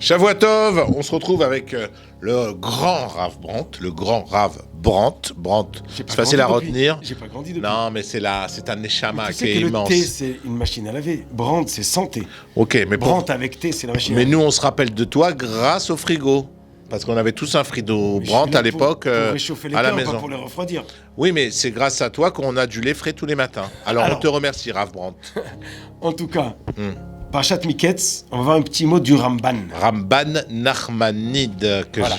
Shavua Tov, on se retrouve avec le grand Rav Brandt. C'est facile à retenir. J'ai pas grandi depuis. Non, mais c'est un neshama qui est que immense. Le thé, c'est une machine à laver. Brandt, c'est santé. Ok, mais Brandt avec thé, c'est la machine à mais laver. nous, on se rappelle de toi grâce au frigo. Parce qu'on avait tous un frigo Brandt à l'époque pour réchauffer les à la cœurs, maison. pas pour les refroidir. Oui, mais c'est grâce à toi qu'on a du lait frais tous les matins. Alors on te remercie, Rav Brandt. En tout cas, Parashat Miketz, on va voir un petit mot du Ramban. Ramban Nachmanide, que Voilà.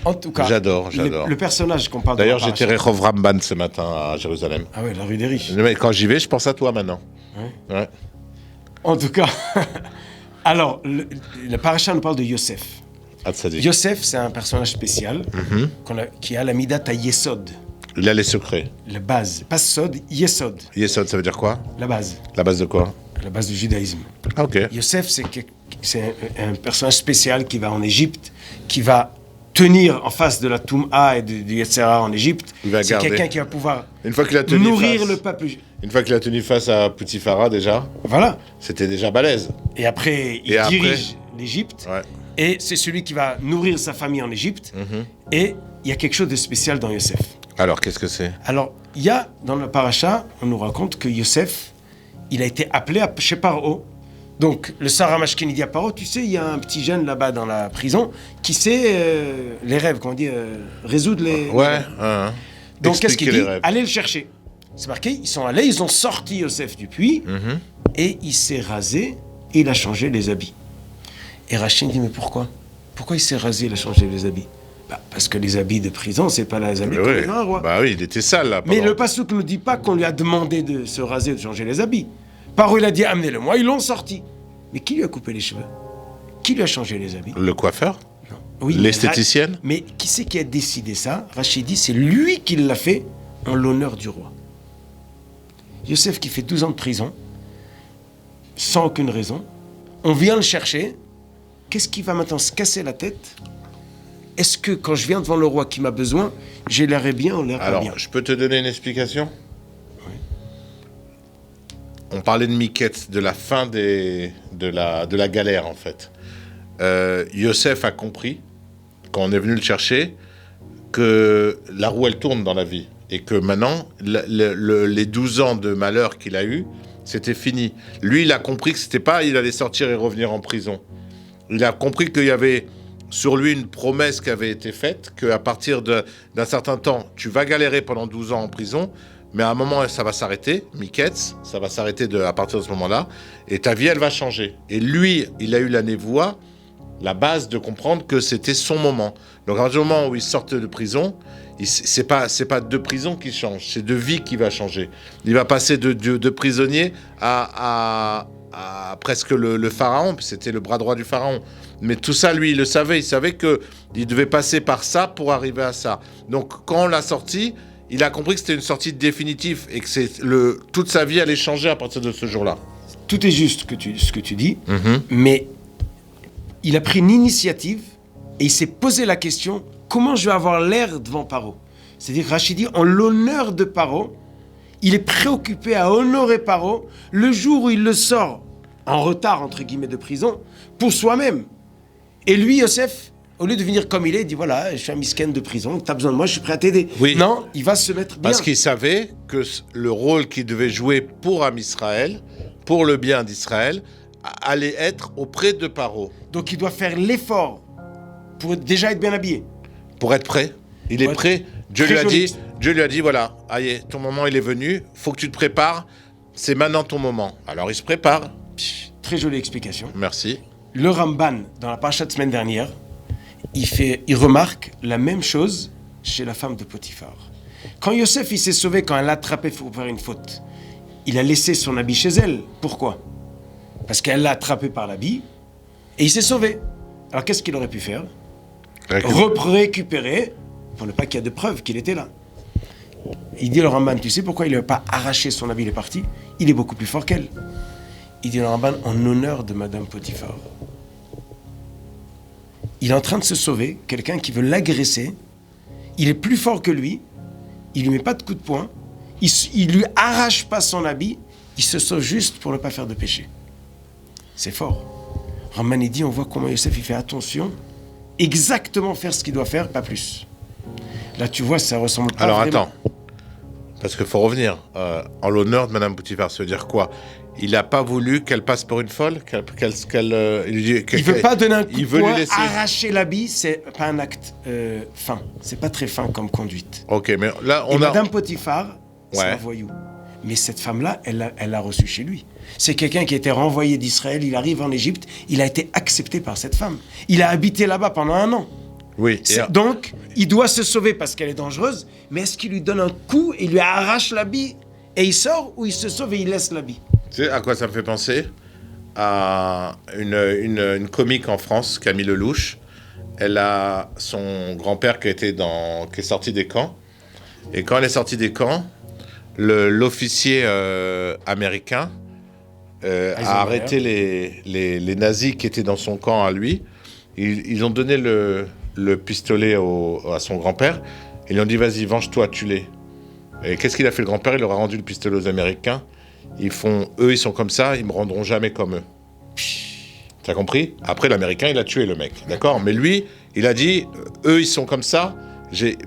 En tout cas, j'adore. Le personnage qu'on parle D'ailleurs, dans la j'étais Parashat. Rehov Ramban ce matin à Jérusalem. Ah ouais, la rue des riches. Mais quand j'y vais, je pense à toi maintenant. Ouais. En tout cas, alors, le Parashat nous parle de Yosef. Hatzadik. Yosef, c'est un personnage spécial qui a la Midat à Yesod, Il a les secrets. la base. Pas Sod, Yesod, Yesod, ça veut dire quoi? la base. La base de quoi? La base du judaïsme. Ah, ok. Yosef, c'est un personnage spécial qui va en Égypte, qui va tenir en face de la Toum'a et du Yetzera en Égypte. Il va C'est garder. quelqu'un qui va pouvoir Une fois qu'il a tenu nourrir le peuple. Une fois qu'il a tenu face à Poutifara, déjà, Voilà. c'était déjà balèze. Et après, il dirige l'Égypte. Ouais. Et c'est celui qui va nourrir sa famille en Égypte. Et il y a quelque chose de spécial dans Yosef. Alors, qu'est-ce que c'est? Alors, il y a, dans le paracha, on nous raconte que Yosef, il a été appelé chez Paro. Donc, le Sarah Mashkin dit à Paro, tu sais, il y a un petit jeune là-bas dans la prison qui sait les rêves, comment on dit, résoudre les... Ouais. Donc, qu'est-ce qu'il Expliquer dit? les rêves. Allez le chercher. C'est marqué, ils sont allés, ils ont sorti Yosef du puits, et il s'est rasé, et il a changé les habits. Et Rachid dit, mais pourquoi? Pourquoi il s'est rasé, il a changé les habits? Parce que les habits de prison, c'est pas les habits comme les grands rois. Bah oui, il était sale là. Mais le Passouk ne dit pas qu'on lui a demandé de se raser, de changer les habits. Paro, il a dit, amenez-le-moi, ils l'ont sorti. Mais qui lui a coupé les cheveux? Qui lui a changé les habits? Le coiffeur? Non. Oui, l'esthéticienne? Mais qui c'est qui a décidé ça? Rachid dit, c'est lui qui l'a fait en l'honneur du roi. Yosef qui fait 12 ans de prison, sans aucune raison, on vient le chercher. Qu'est-ce qui va maintenant se casser la tête? Est-ce que quand je viens devant le roi qui m'a besoin, j'ai l'air bien ou l'air pas bien? Alors, je peux te donner une explication? Oui. On parlait de Miketz, de la fin de la galère, en fait. Yosef a compris, quand on est venu le chercher, que la roue, elle tourne dans la vie. Et que maintenant, les 12 ans de malheur qu'il a eu, c'était fini. Lui, il a compris que c'était pas, il allait sortir et revenir en prison. Il a compris qu'il y avait sur lui une promesse qui avait été faite, qu'à partir d'un certain temps, tu vas galérer pendant 12 ans en prison, mais à un moment, ça va s'arrêter, Miketz, ça va s'arrêter à partir de ce moment-là, et ta vie, elle va changer. Et lui, il a eu la névoie, la base de comprendre que c'était son moment. Donc, à partir du moment où il sort de prison, c'est pas de prison qui change, c'est de vie qui va changer. Il va passer de prisonnier à presque le pharaon, puis c'était le bras droit du pharaon. Mais tout ça, lui, il le savait. Il savait qu'il devait passer par ça pour arriver à ça. Donc, quand on l'a sorti, il a compris que c'était une sortie définitive et que toute sa vie allait changer à partir de ce jour-là. Tout est juste ce que tu dis, mais il a pris une initiative et il s'est posé la question, comment je vais avoir l'air devant Paro? C'est-à-dire, Rachid dit, en l'honneur de Paro, il est préoccupé à honorer Paro le jour où il le sort en retard, entre guillemets, de prison, pour soi-même. Et lui, Yosef, au lieu de venir comme il est, il dit, voilà, je suis un misken de prison, tu as besoin de moi, je suis prêt à t'aider. Oui. Non, il va se mettre bien. Parce qu'il savait que le rôle qu'il devait jouer pour Am Israël, pour le bien d'Israël, allait être auprès de Paro. Donc il doit faire l'effort pour déjà être bien habillé. Pour être prêt. Il est prêt. Dieu lui a dit, voilà, allez, ton moment il est venu, faut que tu te prépares, c'est maintenant ton moment. Alors il se prépare. Très jolie explication. Merci. Le Ramban, dans la paracha de semaine dernière, il remarque la même chose chez la femme de Potiphar. Quand Yosef il s'est sauvé, quand elle l'a attrapé pour faire une faute, il a laissé son habit chez elle. Pourquoi? Parce qu'elle l'a attrapé par l'habit et il s'est sauvé. Alors qu'est-ce qu'il aurait pu faire? Récupérer, pour ne pas qu'il y ait de preuves qu'il était là. Il dit le Ramban, tu sais pourquoi il n'a pas arraché son habit, il est parti? Il est beaucoup plus fort qu'elle. Il dit le Ramban, en honneur de Madame Potiphar. Il est en train de se sauver, quelqu'un qui veut l'agresser, il est plus fort que lui, il lui met pas de coup de poing, il lui arrache pas son habit, il se sauve juste pour ne pas faire de péché. C'est fort. Ramban il dit, on voit comment Yosef il fait attention, exactement faire ce qu'il doit faire, pas plus. Là, tu vois, ça ressemble pas Alors vraiment. attends, parce qu'il faut revenir. En l'honneur de Madame Potiphar, ça veut dire quoi? Il n'a pas voulu qu'elle passe pour une folle, Il veut pas donner un coup de veut lui poing, laisser. arracher l'habit, c'est pas un acte fin. C'est pas très fin comme conduite. Ok, mais là, Et on a... Madame Potiphar, c'est Ouais. un voyou. Mais cette femme-là, elle l'a reçu chez lui. C'est quelqu'un qui a été renvoyé d'Israël, il arrive en Égypte, il a été accepté par cette femme. Il a habité là-bas pendant 1 an. Oui, Donc, il doit se sauver parce qu'elle est dangereuse, mais est-ce qu'il lui donne un coup et lui arrache l'habit et il sort, ou il se sauve et il laisse l'habit? tu sais à quoi ça me fait penser? À une comique en France, Camille Lelouch. Elle a son grand-père qui est sorti des camps. Et quand elle est sortie des camps, l'officier américain a arrêté les nazis qui étaient dans son camp à lui. Ils ont donné le pistolet à son grand-père. Ils lui ont dit, vas-y, venge-toi, tue-les. Et qu'est-ce qu'il a fait le grand-père? Il leur a rendu le pistolet aux Américains. Eux, ils sont comme ça, ils me rendront jamais comme eux. T'as compris? Après, l'Américain, il a tué le mec, d'accord? Mais lui, il a dit, eux, ils sont comme ça,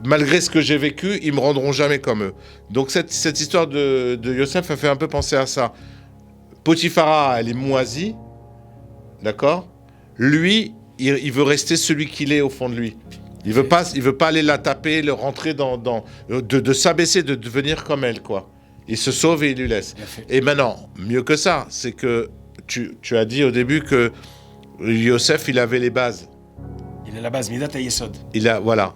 malgré ce que j'ai vécu, ils me rendront jamais comme eux. Donc cette histoire de Yosef a fait un peu penser à ça. Potiphara, elle est moisie, d'accord? Lui, il veut rester celui qu'il est au fond de lui. Il veut pas aller la taper, le rentrer de s'abaisser, de devenir comme elle, quoi. Il se sauve et il lui laisse. Et maintenant, mieux que ça, c'est que tu as dit au début que Yosef, il avait les bases. Il a la base, Midat Yesod. Voilà.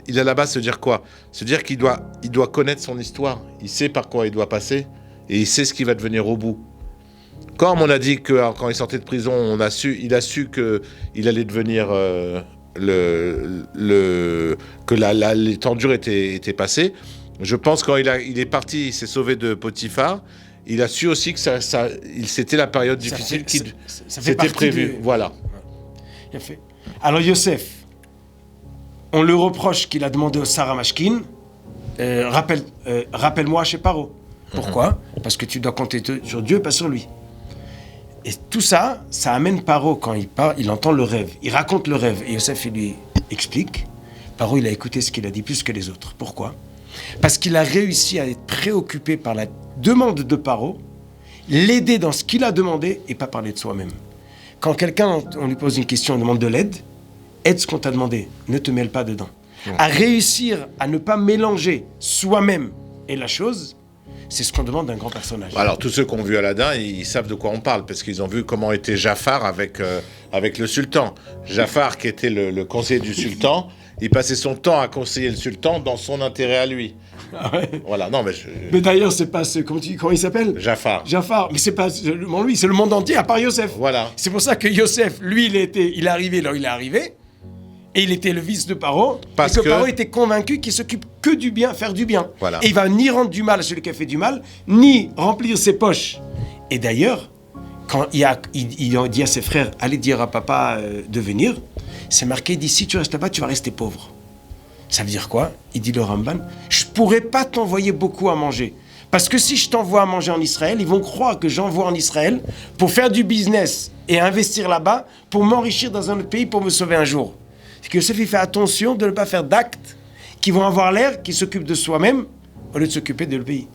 Il a la base, se dire quoi? Se dire qu'il doit connaître son histoire. Il sait par quoi il doit passer et il sait ce qui va devenir au bout. Comme on a dit que quand il sortait de prison, il a su qu'il allait devenir que les tendures étaient passées. Je pense quand il est parti, il s'est sauvé de Potiphar. Il a su aussi que c'était la période difficile qui c'était prévu. Voilà. Il a fait. Alors Yosef, on le reproche qu'il a demandé au Sarah Mashkin, rappelle-moi chez Paro. Pourquoi? Parce que tu dois compter sur Dieu, pas sur lui. Et tout ça, ça amène Paro, quand il part, il entend le rêve. Il raconte le rêve. Et Yosef, il lui explique. Paro, il a écouté ce qu'il a dit plus que les autres. Pourquoi? Parce qu'il a réussi à être préoccupé par la demande de Paro, l'aider dans ce qu'il a demandé et pas parler de soi-même. Quand quelqu'un, on lui pose une question, on demande de l'aide, aide ce qu'on t'a demandé, ne te mêle pas dedans. À réussir à ne pas mélanger soi-même et la chose, c'est ce qu'on demande d'un grand personnage. Alors, tous ceux qui ont vu Aladdin, ils savent de quoi on parle, parce qu'ils ont vu comment était Jafar avec le sultan. Jafar, qui était le conseiller du sultan, il passait son temps à conseiller le sultan dans son intérêt à lui. Ah ouais. Voilà, non, mais... Mais d'ailleurs, c'est pas comment il s'appelle? Jafar. Mais c'est pas seulement lui, c'est le monde entier, à part Yosef. Voilà. C'est pour ça que Yosef, lui, il est arrivé là où il est arrivé, et il était le fils de Paro, parce que Paro était convaincu qu'il s'occupe que du bien, faire du bien. Voilà. Et il va ni rendre du mal à celui qui a fait du mal, ni remplir ses poches. Et d'ailleurs, quand il dit à ses frères, allez dire à papa de venir, c'est marqué, il dit, si tu restes là-bas, tu vas rester pauvre. Ça veut dire quoi? Il dit le Ramban, je pourrais pas t'envoyer beaucoup à manger. Parce que si je t'envoie à manger en Israël, ils vont croire que j'envoie en Israël pour faire du business et investir là-bas, pour m'enrichir dans un autre pays, pour me sauver un jour. C'est que Yosef, il fait attention de ne pas faire d'actes qui vont avoir l'air qu'il s'occupe de soi-même au lieu de s'occuper de le pays.